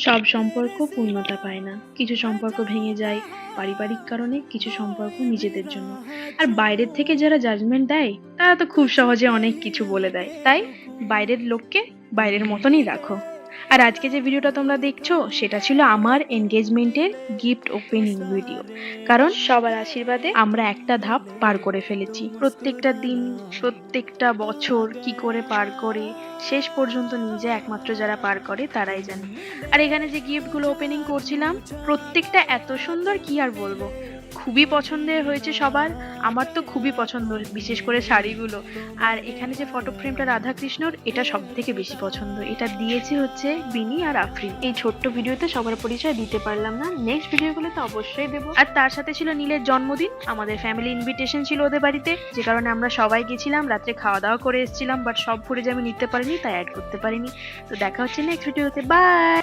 সব সম্পর্ক পূর্ণতা পায় না, কিছু সম্পর্ক ভেঙে যায় পারিবারিক কারণে, কিছু সম্পর্ক নিজেদের জন্য। আর বাইরের থেকে যারা জাজমেন্ট দেয় তারা তো খুব সহজে অনেক কিছু বলে দেয়, তাই বাইরের লোককে বাইরের মতনই রাখো। আর আজকে যে ভিডিওটা তোমরা দেখছো সেটা ছিল আমার এনগেজমেন্টের গিফট ওপেনিং ভিডিও। কারণ সবার আশীর্বাদে আমরা একটা ধাপ পার করে ফেলেছি। প্রত্যেকটা দিন, প্রত্যেকটা বছর কি করে পার করে শেষ পর্যন্ত নিয়ে যায় একমাত্র যারা পার করে তারাই জানে। আর এখানে যে গিফট গুলো ওপেনিং করছিলাম প্রত্যেকটা এত সুন্দর, কি আর বলবো, খুবই পছন্দের হয়েছে সবার। আমার তো খুবই পছন্দ, বিশেষ করে শাড়িগুলো। আর এখানে যে ফটো ফ্রেমটা রাধা কৃষ্ণর, এটা সব থেকে বেশি পছন্দ। এটা দিয়েছে হচ্ছে বিনি আর আফরিন। এই ছোট্ট ভিডিওতে সবার পরিচয় দিতে পারলাম না, নেক্সট ভিডিওগুলোতে অবশ্যই দেবো। আর তার সাথে ছিল নীলের জন্মদিন, আমাদের ফ্যামিলি ইনভিটেশন ছিল ওদের বাড়িতে, যে কারণে আমরা সবাই গেছিলাম, রাত্রে খাওয়া দাওয়া করে এসেছিলাম, বাট সব ফুটেজ আমি নিতে পারিনি, তাই অ্যাড করতে পারিনি। তো দেখা হচ্ছে নেক্সট ভিডিওতে, বাই।